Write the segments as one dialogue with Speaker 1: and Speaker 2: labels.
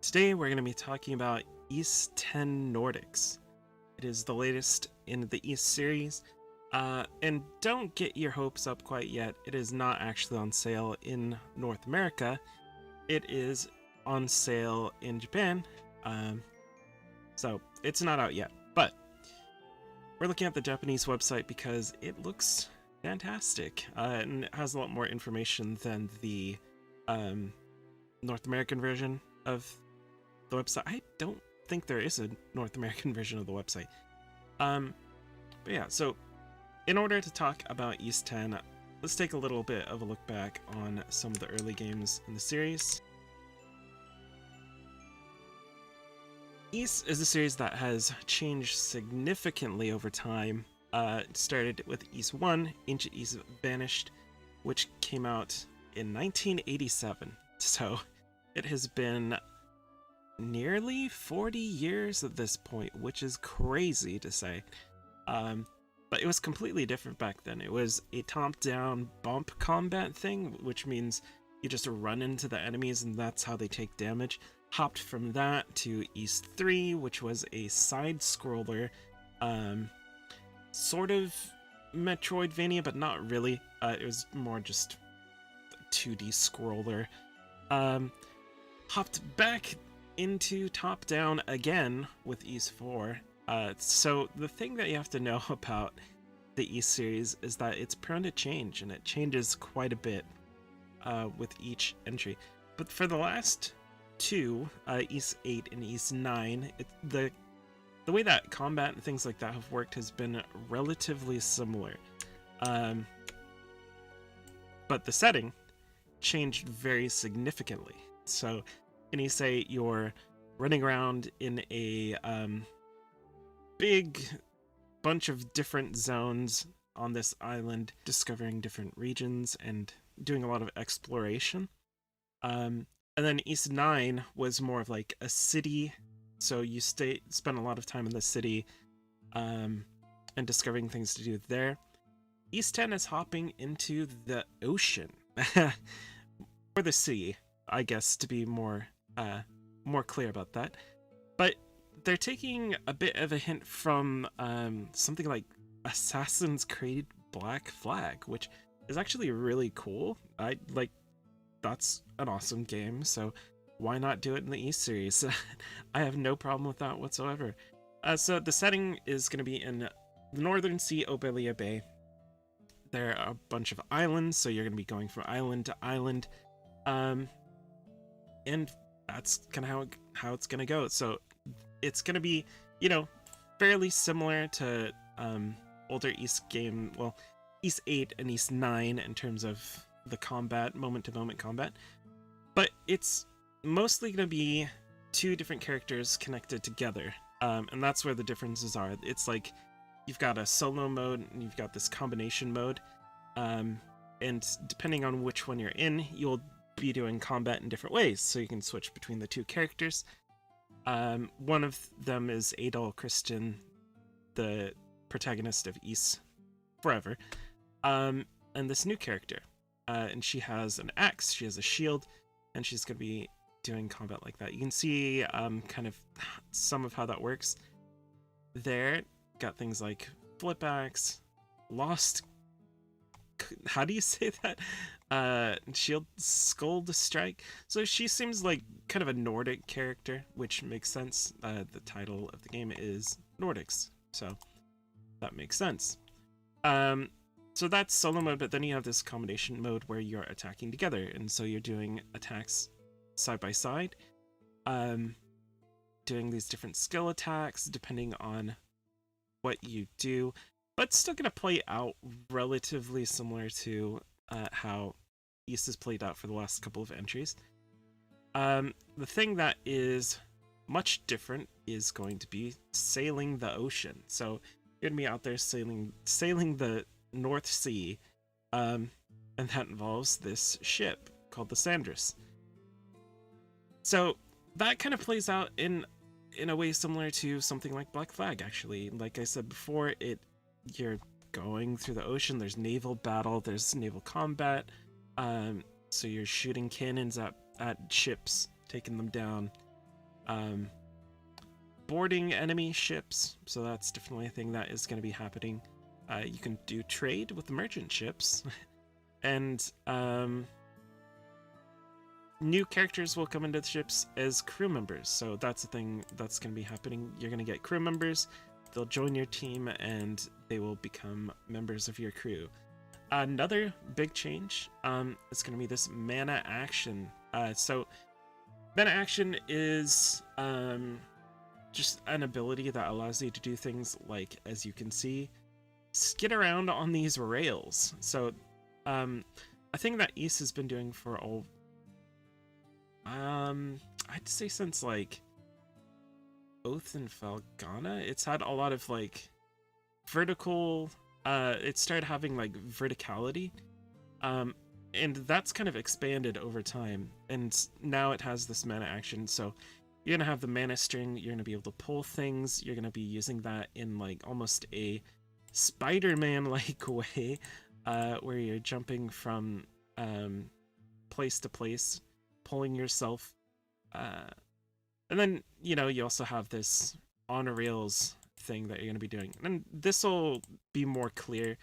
Speaker 1: Today we're going to be talking about East 10 Nordics. It is the latest in the East series, and don't get your hopes up quite yet. It is not actually on sale in North America. It is on sale in Japan, so it's not out yet. But we're looking at the Japanese website because it looks fantastic, and it has a lot more information than the North American version of the website. I don't think there is a North American version of the website. But yeah, so in order to talk about East 10, let's take a little bit of a look back on some of the early games in the series. East is a series that has changed significantly over time. It started with East 1, Ancient East Vanished, which came out in 1987. So it has been nearly 40 years at this point, which is crazy to say. But it was completely different back then. It was a top-down bump combat thing, which means you just run into the enemies and that's how they take damage. Hopped from that to East 3, which was a side-scroller, sort of Metroidvania, but not really. It was more just a 2D scroller. Hopped back into top-down again with East 4. So the thing that you have to know about the East series is that it's prone to change, and it changes quite a bit with each entry. But for the last two, East 8 and East 9, the way that combat and things like that have worked has been relatively similar. But the setting changed very significantly. So can you say you're running around in a big bunch of different zones on this island, discovering different regions and doing a lot of exploration. And then East 9 was more of like a city, so you spend a lot of time in the city and discovering things to do there. East 10 is hopping into the ocean, or the sea, I guess, to be more clear about that. But they're taking a bit of a hint from something like Assassin's Creed Black Flag, which is actually really cool. That's an awesome game, so why not do it in the East series? I have no problem with that whatsoever. So the setting is going to be in the Northern Sea, Obelia Bay. There are a bunch of islands, so you're going to be going from island to island. And that's kind of how it's going to go. So it's going to be, fairly similar to older East game, well, East 8 and East 9 in terms of the combat, moment-to-moment combat. But it's mostly going to be two different characters connected together. And that's where the differences are. It's like you've got a solo mode and you've got this combination mode. And depending on which one you're in, you'll be doing combat in different ways, so you can switch between the two characters. One of them is Adol Christian, the protagonist of East Forever, and this new character, and she has an axe, she has a shield, and she's going to be doing combat like that. You can see kind of some of how that works there. Got things like flip axe, lost, how do you say that? Shield Skull to Strike. So she seems like kind of a Nordic character, which makes sense. The title of the game is Nordics, so that makes sense. So that's solo mode, but then you have this combination mode where you're attacking together, and so you're doing attacks side by side, doing these different skill attacks depending on what you do, but still going to play out relatively similar to how East has played out for the last couple of entries. The thing that is much different is going to be sailing the ocean. So you're going to be out there sailing the North Sea, and that involves this ship called the Sandris. So that kind of plays out in a way similar to something like Black Flag, actually. Like I said before, you're going through the ocean, there's naval battle, there's naval combat, so you're shooting cannons at ships, taking them down, boarding enemy ships, so that's definitely a thing that is going to be happening. You can do trade with merchant ships, and new characters will come into the ships as crew members, so that's a thing that's going to be happening. You're going to get crew members, they'll join your team, and they will become members of your crew. Another big change is going to be this mana action. So mana action is just an ability that allows you to do things like, as you can see, skid around on these rails. So a thing that Ys has been doing for I'd say since like Oath and Falcona, it's had a lot of like vertical, it started having like verticality, and that's kind of expanded over time, and now it has this mana action. So you're gonna have the mana string, you're gonna be able to pull things, you're gonna be using that in like almost a Spider-Man like way, where you're jumping from place to place, pulling yourself, and then you also have this on rails thing that you're going to be doing, and this will be more clear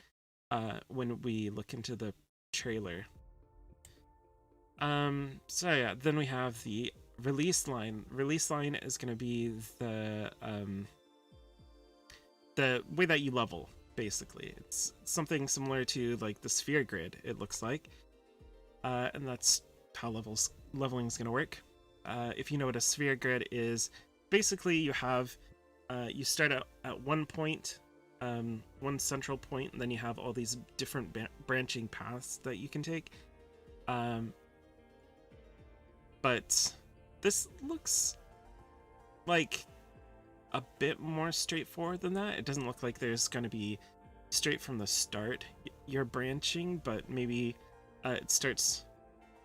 Speaker 1: when we look into the trailer. So yeah, then we have the release line. Release line is going to be the way that you level. Basically, it's something similar to like the sphere grid, it looks like, and that's how leveling is going to work. If you know what a sphere grid is, basically you have you start out at one point, one central point, and then you have all these different branching paths that you can take. But this looks like a bit more straightforward than that. It doesn't look like there's going to be straight from the start you're branching, but maybe it starts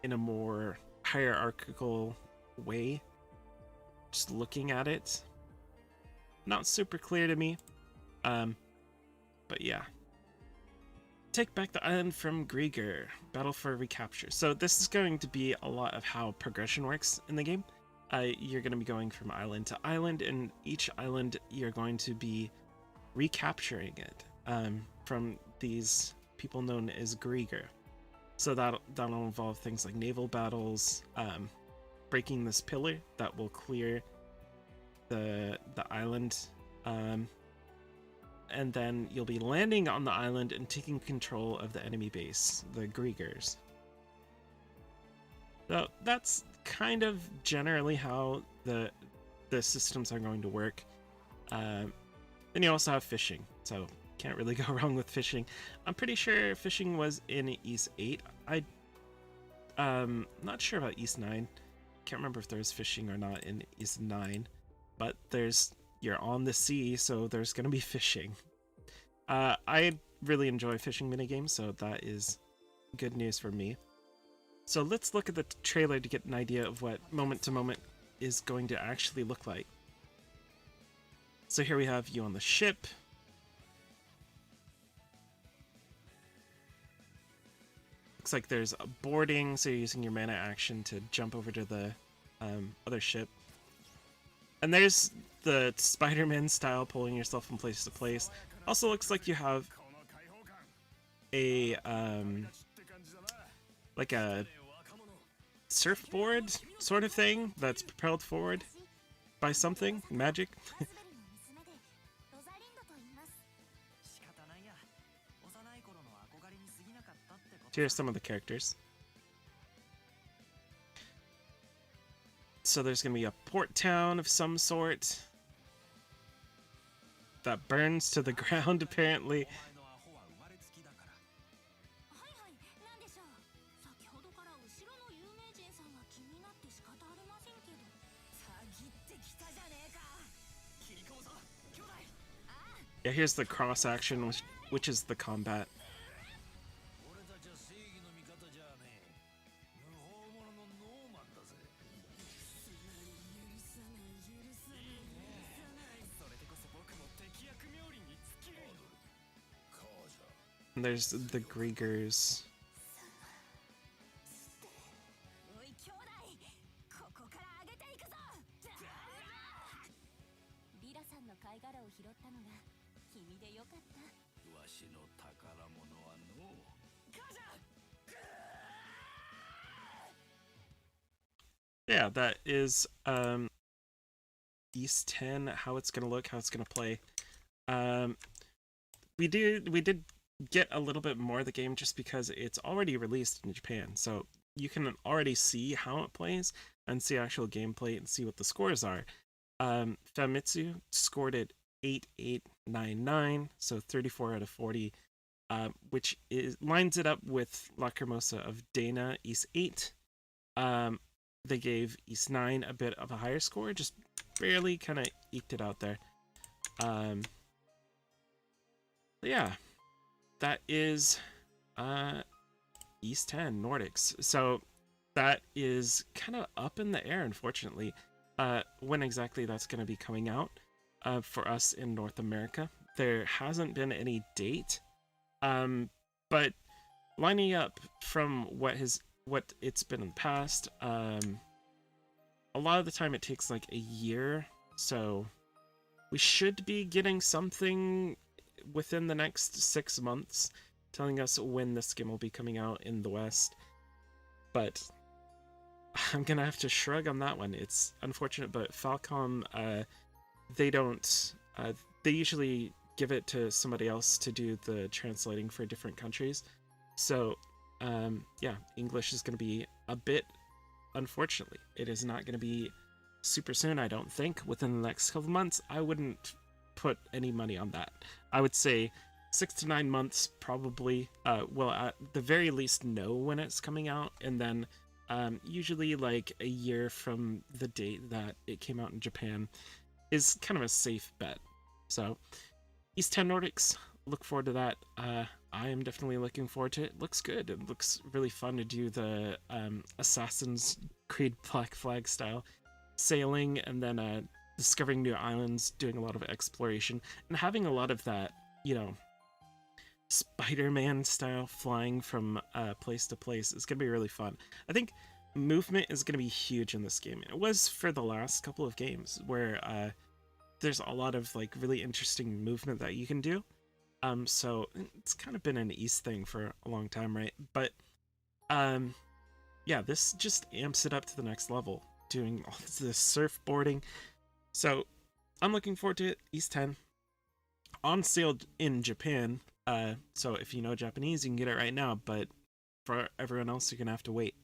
Speaker 1: in a more hierarchical way. Just looking at it, not super clear to me, but yeah. Take back the island from Grieger. Battle for recapture. So this is going to be a lot of how progression works in the game. You're going to be going from island to island, and each island you're going to be recapturing it from these people known as Grieger. So that'll involve things like naval battles, breaking this pillar that will clear the island, and then you'll be landing on the island and taking control of the enemy base, the Griegers. So that's kind of generally how the systems are going to work. Then you also have fishing, so can't really go wrong with fishing. I'm pretty sure fishing was in Ys 8. Not sure about Ys 9. Can't remember if there's fishing or not in Ys 9, but you're on the sea, so there's gonna be fishing. I really enjoy fishing minigames, so that is good news for me. So let's look at the trailer to get an idea of what moment to moment is going to actually look like. So here we have you on the ship. Looks like there's a boarding, so you're using your mana action to jump over to the other ship. And there's the Spider-Man style, pulling yourself from place to place. Also looks like you have a like a surfboard sort of thing that's propelled forward by something magic. Here's some of the characters. So there's gonna be a port town of some sort that burns to the ground, apparently. Yeah, here's the cross action, which is the combat. And there's the Griegers. Yeah, that is East 10, how it's gonna look, how it's gonna play. Um, we did get a little bit more of the game just because it's already released in Japan, so you can already see how it plays and see actual gameplay and see what the scores are. Famitsu scored it 8899, so 34 out of 40, which lines it up with Lacrimosa of Dana East 8. They gave East 9 a bit of a higher score, just barely kind of eked it out there. Yeah, that is East 10 Nordics. So that is kind of up in the air, unfortunately, when exactly that's going to be coming out for us in North America. There hasn't been any date, but lining up from what it's been in the past, a lot of the time it takes like a year, so we should be getting something within the next 6 months telling us when this game will be coming out in the West. But I'm gonna have to shrug on that one. It's unfortunate, but Falcom, they don't, they usually give it to somebody else to do the translating for different countries. So, yeah, English is gonna be a bit, unfortunately, it is not gonna be super soon, I don't think. Within the next couple months, I wouldn't put any money on that. I would say 6 to 9 months, probably. Well, at the very least, know when it's coming out, and then usually like a year from the date that it came out in Japan is kind of a safe bet. So, East 10 Nordics, look forward to that. I am definitely looking forward to it. It looks good. It looks really fun to do the Assassin's Creed Black Flag style sailing, and then discovering new islands, doing a lot of exploration, and having a lot of that, you know, Spider-Man style flying from place to place. It's going to be really fun. I think movement is going to be huge in this game. It was for the last couple of games where there's a lot of like really interesting movement that you can do. So it's kind of been an East thing for a long time, right? But yeah, this just amps it up to the next level, doing all this surfboarding. So I'm looking forward to it. East 10 on sale in Japan. So if you know Japanese, you can get it right now, but for everyone else, you're gonna have to wait.